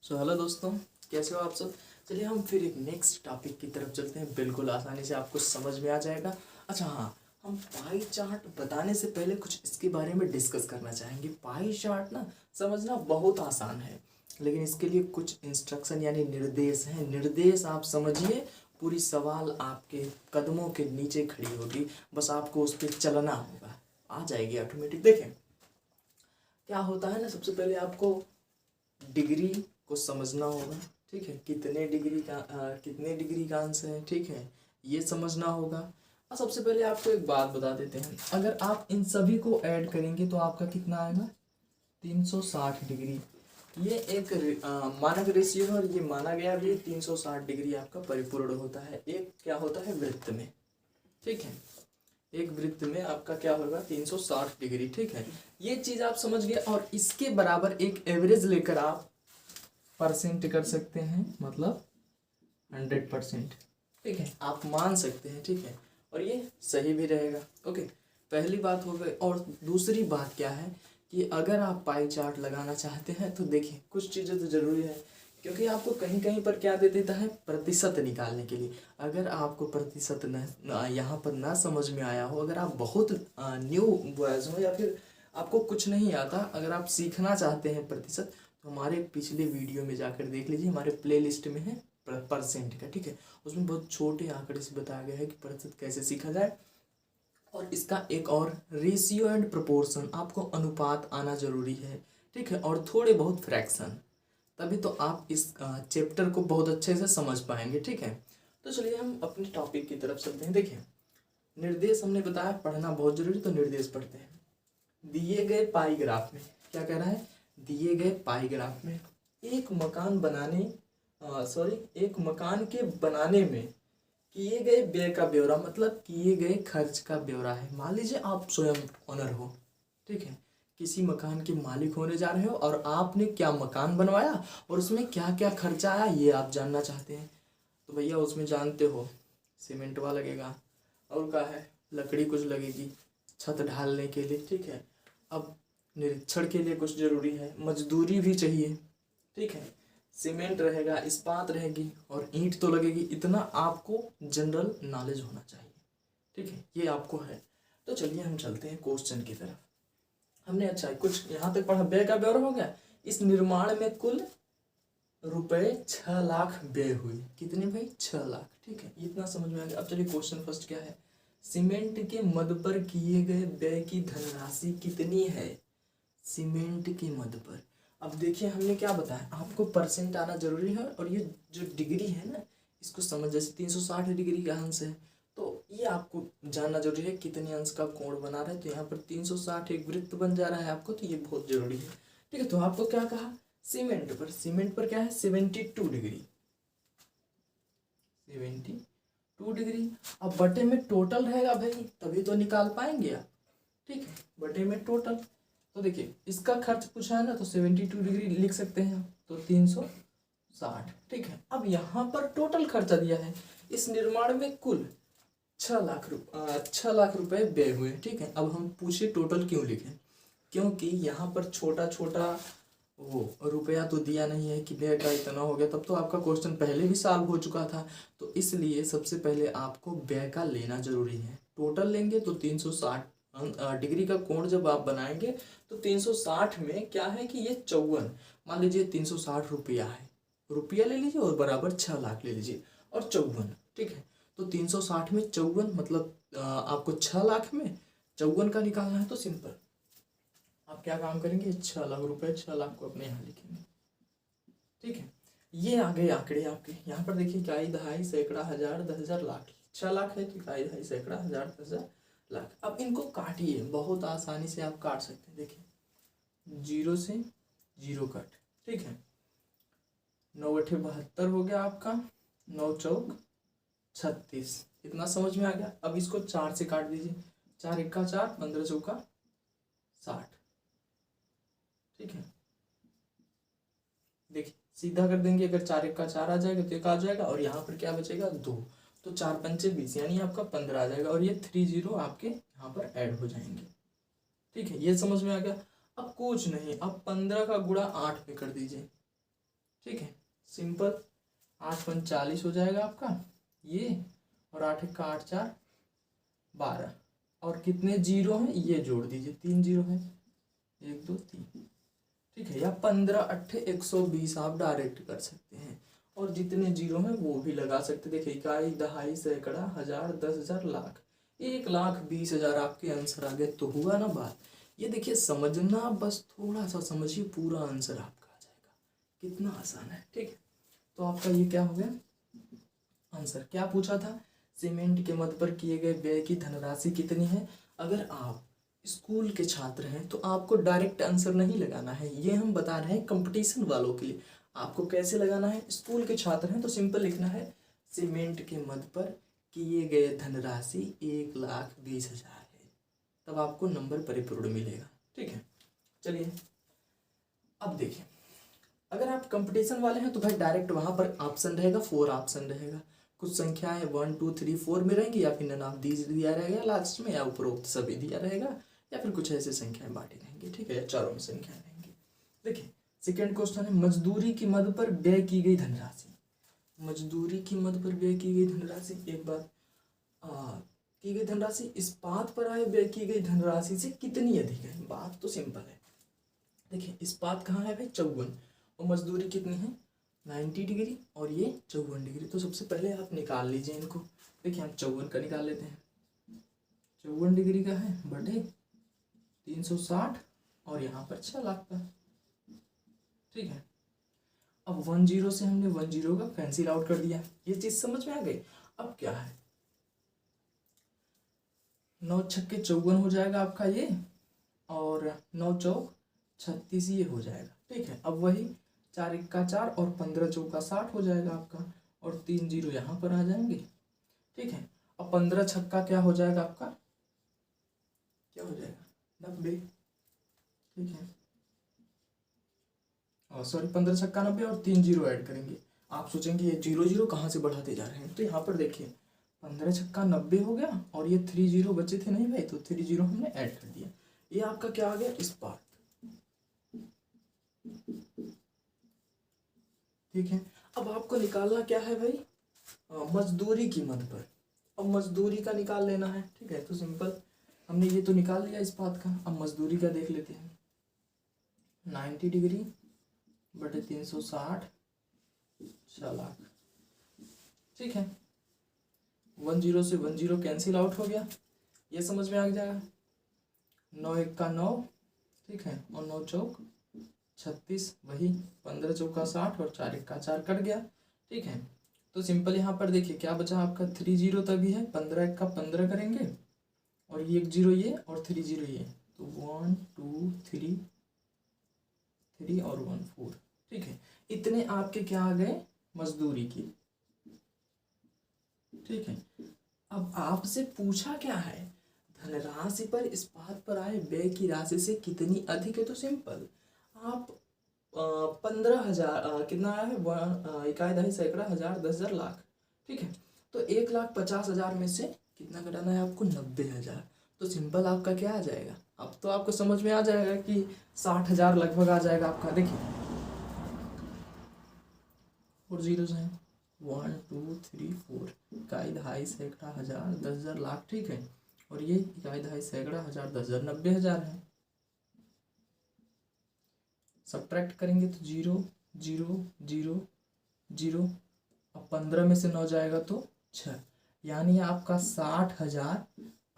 Hello दोस्तों, कैसे हो आप सब। चलिए हम फिर एक नेक्स्ट टॉपिक की तरफ चलते हैं। बिल्कुल आसानी से आपको समझ में आ जाएगा। अच्छा हाँ, हम पाई चार्ट बताने से पहले कुछ इसके बारे में डिस्कस करना चाहेंगे। पाई चार्ट ना समझना बहुत आसान है, लेकिन इसके लिए कुछ इंस्ट्रक्शन यानी निर्देश हैं। निर्देश आप समझिए, पूरी सवाल आपके कदमों के नीचे खड़ी होगी, बस आपको उस पर चलना होगा, आ जाएगी ऑटोमेटिक। देखें क्या होता है ना, सबसे पहले आपको डिग्री को समझना होगा। ठीक है, कितने डिग्री का आंसर है, ठीक है, ये समझना होगा। और सबसे पहले आपको एक बात बता देते हैं, अगर आप इन सभी को ऐड करेंगे तो आपका कितना आएगा, 360 डिग्री। ये एक मानक रेशियो है और ये माना गया भी 360 डिग्री आपका परिपूर्ण होता है। एक क्या होता है वृत्त में, ठीक है, एक वृत्त में आपका क्या होगा 360 डिग्री। ठीक है, ये चीज आप समझ गए। और इसके बराबर एक एवरेज लेकर आप परसेंट कर सकते हैं, मतलब 100%। ठीक है, आप मान सकते हैं, ठीक है, और ये सही भी रहेगा। ओके, पहली बात हो गई। और दूसरी बात क्या है कि अगर आप पाई चार्ट लगाना चाहते हैं तो देखिए कुछ चीज़ें तो ज़रूरी है, क्योंकि आपको कहीं कहीं पर क्या दे देता है, प्रतिशत निकालने के लिए। अगर आपको प्रतिशत न यहाँ पर ना समझ में आया हो, अगर आप बहुत न्यू बॉयज हो या फिर आपको कुछ नहीं आता, अगर आप सीखना चाहते हैं प्रतिशत, तो हमारे पिछले वीडियो में जाकर देख लीजिए, हमारे प्लेलिस्ट में है परसेंट का। ठीक है, उसमें बहुत छोटे आंकड़े से बताया गया है कि प्रतिशत कैसे सीखा जाए। और इसका एक और रेशियो एंड प्रोपोर्शन, आपको अनुपात आना जरूरी है। ठीक है, और थोड़े बहुत फ्रैक्शन, तभी तो आप इस चैप्टर को बहुत अच्छे से समझ पाएंगे। ठीक है, तो चलिए हम अपने टॉपिक की तरफ चलते हैं। देखिए निर्देश हमने बताया पढ़ना बहुत जरूरी, तो निर्देश पढ़ते हैं। दिए गए पाई ग्राफ में क्या कह रहा है, दिए गए पाई ग्राफ में एक मकान बनाने एक मकान के बनाने में किए गए व्यय का ब्यौरा, मतलब किए गए खर्च का ब्यौरा है। मान लीजिए आप स्वयं ओनर हो, ठीक है, किसी मकान के मालिक होने जा रहे हो और आपने क्या मकान बनवाया और उसमें क्या क्या खर्चा आया ये आप जानना चाहते हैं। तो भैया उसमें जानते हो सीमेंटवा लगेगा, और क्या है, लकड़ी कुछ लगेगी छत ढालने के लिए। ठीक है, अब निरीक्षण के लिए कुछ जरूरी है, मजदूरी भी चाहिए। ठीक है, सीमेंट रहेगा, इस्पात रहेगी और ईंट तो लगेगी। इतना आपको जनरल नॉलेज होना चाहिए। ठीक है, ये आपको है। तो चलिए हम चलते हैं क्वेश्चन की तरफ। हमने अच्छा कुछ यहाँ तक पढ़ा, व्यय का ब्यौरा हो गया। इस निर्माण में कुल रुपए 6 लाख व्यय हुई। कितने भाई, 6 लाख। ठीक है, इतना समझ में आ गया। अब चलिए क्वेश्चन फर्स्ट क्या है, सीमेंट के मद पर किए गए व्यय की धनराशि कितनी है। सीमेंट के मद पर, अब देखिए हमने क्या बताया, आपको परसेंट आना जरूरी है। और ये जो डिग्री है ना, इसको समझ, जैसे 360 डिग्री का अंश है, तो ये आपको जानना जरूरी है कितने अंश का कोण बना रहा है। तो यहाँ पर 360 एक वृत्त बन जा रहा है आपको, तो ये बहुत जरूरी है। ठीक है, तो आपको क्या कहा, सीमेंट पर क्या है 72 डिग्री, 72 डिग्री। अब बटे में टोटल रहेगा भाई, तभी तो निकाल पाएंगे आप। ठीक है, बटे में टोटल, तो देखिए इसका खर्च पूछा है ना, तो 72 डिग्री लिख सकते हैं आप, तो 360। ठीक है, अब यहाँ पर टोटल खर्चा दिया है, इस निर्माण में कुल 6 लाख रुपए व्यय हुए। ठीक है, अब हम पूछे टोटल क्यों लिखें, क्योंकि यहाँ पर छोटा छोटा वो रुपया तो दिया नहीं है कि व्यय का इतना हो गया, तब तो आपका क्वेश्चन पहले भी सॉल्व हो चुका था। तो इसलिए सबसे पहले आपको व्यय का लेना जरूरी है। टोटल लेंगे तो 360 डिग्री का कोण जब आप बनाएंगे तो 360 में क्या है कि ये 54, मान लीजिए 360 रुपया है, रुपया ले लीजिए और बराबर 6 लाख ले लीजिए और 54। ठीक है, तो 360 में 54 मतलब आपको 6 लाख में 54 का निकालना है। तो सिंपल आप क्या काम करेंगे, 6 लाख रुपए, 6 लाख को अपने यहाँ लिखेंगे। ठीक है, ये आ गए आंकड़े आपके। यहाँ पर देखिए इकाई, दहाई, सैकड़ा, हजार, 10,000, लाख। 6 लाख है तो इकाई, दहाई, सैकड़ा, हजार, 10,000, लाख। अब इनको काटिए, बहुत आसानी से आप काट सकते हैं। देखिए 0 से 0 कट। ठीक है, 9 अठे 72 हो गया आपका, 9 चौक 36। इतना समझ में आ गया। अब इसको 4 से काट दीजिए, 4 एक्का 4, 15 चौका 60। ठीक है, देखिए सीधा कर देंगे, अगर 4 एक्का 4 आ जाएगा तो 1 आ जाएगा, और यहाँ पर क्या बचेगा 2, तो 4 पंचे 20, यानी आपका 15 आ जाएगा, और ये 30 आपके यहाँ पर ऐड हो जाएंगे। ठीक है, ये समझ में आ गया। अब कुछ नहीं, अब 15 का गुणा 8 पे कर दीजिए। ठीक है, सिंपल 8 पंच 40 हो जाएगा आपका ये, और 8 एक का 8 4 12, और कितने जीरो हैं ये जोड़ दीजिए, 3 जीरो है, 1 2 3, ठीक है। या 15 अट्ठे 120 आप डायरेक्ट कर सकते हैं, और जितने जीरो हैं वो भी लगा सकते। देखिए इकाई दहाई सैकड़ा हजार 10,000 लाख, 1,20,000 आपके आंसर आ गए। तो हुआ ना बात। ये देखिए समझना, बस थोड़ा सा समझिए, पूरा आंसर आपका आ जाएगा। कितना आसान है, ठीक है। तो आपका ये क्या हो गया आंसर। क्या पूछा था, सीमेंट के मद पर किए गए व्यय की धनराशि कितनी है। अगर आप स्कूल के छात्र हैं तो आपको डायरेक्ट आंसर नहीं लगाना है, ये हम बता रहे हैं कंपटीशन वालों के लिए। आपको कैसे लगाना है, स्कूल के छात्र हैं तो सिंपल लिखना है सीमेंट के मद पर किए गए धनराशि 1,20,000 है, तब आपको नंबर परिपूर्ण मिलेगा, ठीक है। चलिए अब देखिए, अगर आप कंपटीशन वाले हैं तो भाई डायरेक्ट वहां पर ऑप्शन रहेगा, 4 ऑप्शन रहेगा। कुछ संख्याएं 1 2 3 4 में रहेंगी, या फिर नन ऑफ दीज दिया रहेगा लास्ट में, या उपरोक्त सभी दिया रहेगा, या फिर कुछ ऐसे संख्याएं बांटी रहेंगी, ठीक है, या चारों में संख्याएं रहेंगी। देखिए सेकेंड क्वेश्चन है, मजदूरी की मद पर व्यय की गई धनराशि। मजदूरी की मद पर व्यय की गई धनराशि, एक बात की गई धनराशि इस्पात पर आए व्यय की गई धनराशि से कितनी अधिक है। बात तो सिंपल है। देखिए इस्पात कहाँ है भाई, 54, और मजदूरी कितनी है 90 डिग्री, और ये 54 डिग्री। तो सबसे पहले आप निकाल लीजिए इनको। देखिए हम 54 का निकाल लेते हैं, 54 डिग्री का है बटे 360, और यहाँ पर 6 लाख का, ठीक है। अब 10 से हमने 10 का कैंसिल आउट कर दिया, ये चीज समझ में आ गई। अब क्या है, 9 छक्के 54 हो जाएगा आपका ये, और 9 चौक 36 ये हो जाएगा, ठीक है। अब वही 4 इक्का 4 और 15 चौका 60 हो जाएगा आपका, और 3 जीरो यहाँ पर आ जाएंगे, ठीक है। अब 15 छक्का क्या हो जाएगा आपका, क्या हो जाएगा 90, ठीक है। और सॉरी 15 छक्का 90, और 3 जीरो ऐड करेंगे। आप सोचेंगे ये जीरो जीरो कहाँ से बढ़ाते जा रहे हैं, तो यहाँ पर देखिए 15 छक्का 90 हो गया, और ये 3 जीरो बचे थे नहीं भाई, तो 3 जीरो हमने ऐड कर दिया। ये आपका क्या आ गया इस्पात, ठीक है। अब आपको निकालना क्या है भाई, मजदूरी की मद पर। अब मजदूरी का निकाल लेना है, ठीक है। तो सिंपल हमने ये तो निकाल लिया इस्पात का, अब मजदूरी का देख लेते हैं। 90 डिग्री बटे 360, 6 लाख, ठीक है। 10 से 10 कैंसिल आउट हो गया, ये समझ में आ जाएगा। 9 एक का 9, ठीक है, और 9 चौक 36, वही 15 चौका 60, और 4 एक का 4 कट गया, ठीक है। तो सिंपल यहाँ पर देखिए क्या बचा आपका, 3 जीरो तभी है, 15 एक का 15 करेंगे, और ये 1 जीरो ये, और 3 जीरो ये, तो 1 2 3 3 और 1 4, ठीक है। इतने आपके क्या आ गए मजदूरी की, ठीक है। अब आपसे पूछा क्या है, धनराशि पर इस्पात पर आए व्यय की राशि से कितनी अधिक है। तो सिंपल आप 15,000 कितना आया है, इकाई दहाई सैकड़ा हजार 10,000 लाख, ठीक है। तो 1,50,000 में से कितना घटाना है आपको, 90,000। तो सिंपल आपका क्या आ जाएगा, अब तो आपको समझ में आ जाएगा कि 60,000 लगभग आ जाएगा आपका। देखिए और जीरोस हैं, 1 2 3 4, इकाई दहाई सैकड़ा हजार 10,000 लाख, ठीक है। और ये इकाई दहाई सैकड़ा हजार 10,000 90,000 है। सब्ट्रैक्ट करेंगे तो 0 0 0 0, अब 15 में से 9 जाएगा तो 6, यानी आपका 60,000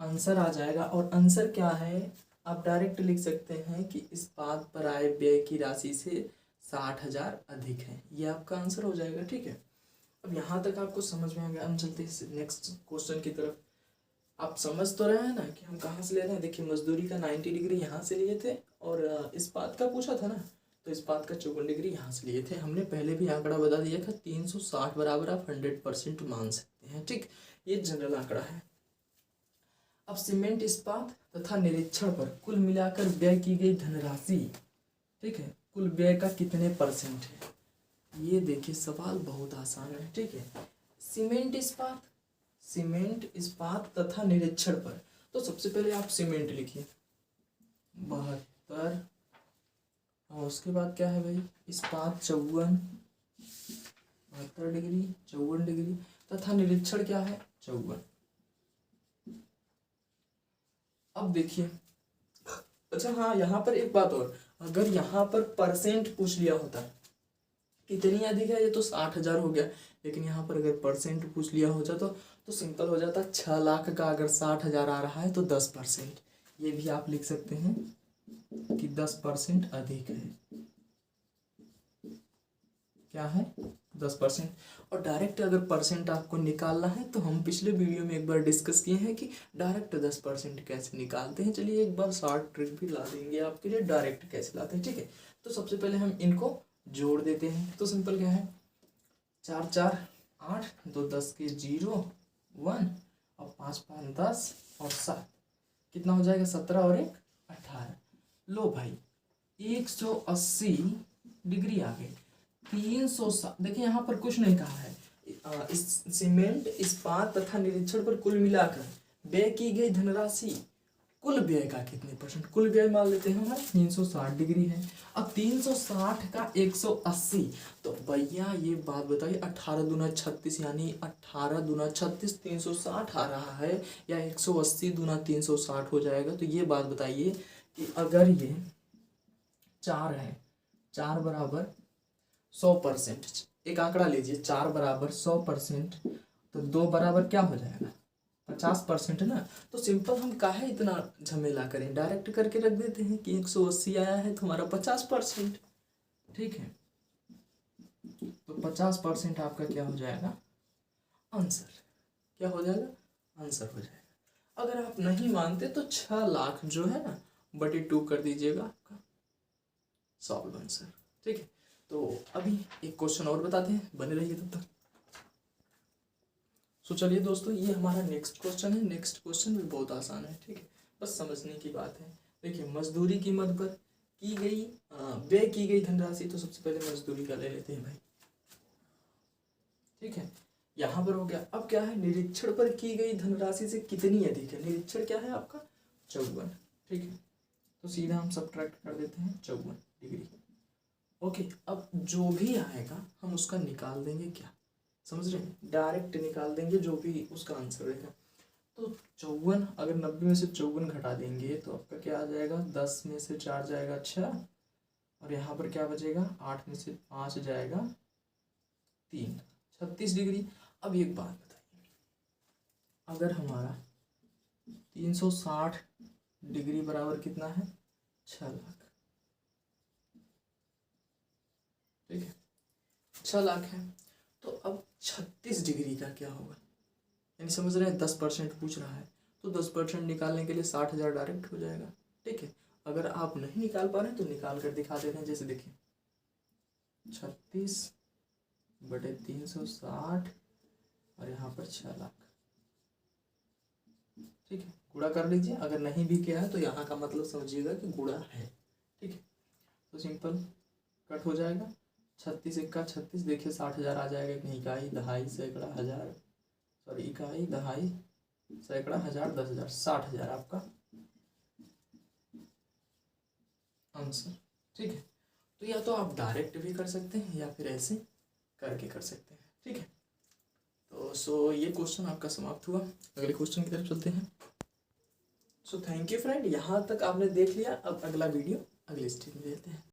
आंसर आ जाएगा। और आंसर क्या है, आप डायरेक्ट लिख सकते हैं कि इस बात पर आए व्यय की राशि से 60,000 अधिक है, ये आपका आंसर हो जाएगा, ठीक है। अब यहाँ तक आपको समझ में आ गया, हम चलते हैं नेक्स्ट क्वेश्चन की तरफ। आप समझ तो रहे हैं ना कि हम कहाँ से ले रहे हैं। देखिए मजदूरी का 90 डिग्री यहाँ से लिए थे, और इस बात का पूछा था ना, तो इस बात का 54 डिग्री यहाँ से लिए थे। हमने पहले भी आंकड़ा बता दिया था, 360 बराबर आप 100% मान सकते हैं, ठीक। ये जनरल आंकड़ा है। अब सीमेंट इस्पात तथा निरीक्षण पर कुल मिलाकर व्यय की गई धनराशि, ठीक है, कुल व्यय का कितने परसेंट है। ये देखिए सवाल बहुत आसान है, ठीक है। सीमेंट इस्पात तथा निरीक्षण पर, तो सबसे पहले आप सीमेंट लिखिए 72, और उसके बाद क्या है भाई इस्पात 54, 72 डिग्री, 54 डिग्री तथा निरीक्षण क्या है 54। अब देखिए, अच्छा हाँ, यहाँ पर एक बात और, अगर यहाँ पर परसेंट पूछ लिया होता कितनी अधिक है, ये तो 60,000 हो गया, लेकिन यहाँ पर अगर परसेंट पूछ लिया होता तो सिंपल हो जाता। 6 लाख का अगर 60,000 आ रहा है तो 10%, ये भी आप लिख सकते हैं कि 10% अधिक है। क्या है 10%। और डायरेक्ट अगर परसेंट आपको निकालना है तो हम पिछले वीडियो में एक बार डिस्कस किए हैं कि डायरेक्ट 10% कैसे निकालते हैं। चलिए एक बार शॉर्ट ट्रिक भी ला देंगे आपके लिए, डायरेक्ट कैसे लाते हैं। ठीक है, तो सबसे पहले हम इनको जोड़ देते हैं। तो सिंपल क्या है, 4 4 8, 2 10 के 0 1 और 5 5 10 और 7, कितना हो जाएगा 17 और 1 18। लो भाई 180 डिग्री आ गए। 360, देखिए यहाँ पर कुछ नहीं कहा है। इस सीमेंट, इस्पात तथा निरीक्षण पर कुल मिलाकर व्यय की गई धनराशि, कुल व्यय का कितने परसेंट, कुल व्यय मान लेते हैं हमारा 360 डिग्री है। अब 360 का 180, तो भैया ये बात बताइए 18 दूना 36, यानी 18 दूना 36 360 आ रहा है, या 180 दूना 360 हो जाएगा। तो ये बात बताइए कि अगर ये 4 है, 4 बराबर 100%, एक आंकड़ा लीजिए, 4 बराबर 100%, तो 2 बराबर क्या हो जाएगा 50% ना। तो सिंपल हम काहे इतना झमेला करें, डायरेक्ट करके रख देते हैं कि 180 आया है तो हमारा 50%। ठीक है, तो 50% आपका क्या हो जाएगा आंसर, क्या हो जाएगा आंसर हो जाएगा। अगर आप नहीं मानते तो 6 लाख जो है ना बटे 2 कर दीजिएगा, आपका सॉल्व आंसर। ठीक है, तो अभी एक क्वेश्चन और बताते हैं, बने रहिए तब तक। सो चलिए दोस्तों, ये हमारा नेक्स्ट क्वेश्चन है। नेक्स्ट क्वेश्चन भी बहुत आसान है। ठीक है, बस समझने की बात है। देखिए, मजदूरी कीमत पर की गई व्यय की गई धनराशि, तो सबसे पहले मजदूरी का ले लेते हैं भाई। ठीक है, यहाँ पर हो गया। अब क्या है, निरीक्षण पर की गई धनराशि से कितनी अधिक है। निरीक्षण क्या है आपका 54। ठीक है, तो सीधा हम सब्ट्रैक्ट कर देते हैं 54 डिग्री। ओके, अब जो भी आएगा हम उसका निकाल देंगे, क्या समझ रहे हैं, डायरेक्ट निकाल देंगे जो भी उसका आंसर रहेगा। तो 54, अगर 90 में से 54 घटा देंगे तो आपका क्या आ जाएगा, 10 में से 4 जाएगा 6, और यहाँ पर क्या बचेगा, 8 में से 5 जाएगा 3, 36 डिग्री। अब एक बात बताइए, अगर हमारा 360 डिग्री बराबर कितना है 6 लाख। ठीक है, 6 लाख है, तो अब 36 डिग्री का क्या होगा, यानी समझ रहे हैं 10% पूछ रहा है, तो 10% निकालने के लिए 60,000 डायरेक्ट हो जाएगा। ठीक है, अगर आप नहीं निकाल पा रहे हैं तो निकाल कर दिखा देते हैं। जैसे देखिए 36 बटे 360 और यहाँ पर 6 लाख। ठीक है, गुणा कर लीजिए, अगर नहीं भी किया है तो यहाँ का मतलब समझिएगा कि गुणा है। ठीक है, तो सिंपल कट हो जाएगा। 36 1 36, देखिए 60,000 आ जाएगा। एक इकाई, दहाई, सैकड़ा, हजार, सॉरी इकाई, दहाई, सैकड़ा, हजार, 10,000, 60,000 आपका आंसर। ठीक है, तो या तो आप डायरेक्ट भी कर सकते हैं या फिर ऐसे करके कर सकते हैं। ठीक है, तो सो ये क्वेश्चन आपका समाप्त हुआ। अगले क्वेश्चन की तरफ चलते हैं। सो थैंक यू फ्रेंड, यहाँ तक आपने देख लिया। अब अगला वीडियो अगले स्टेज में देते हैं।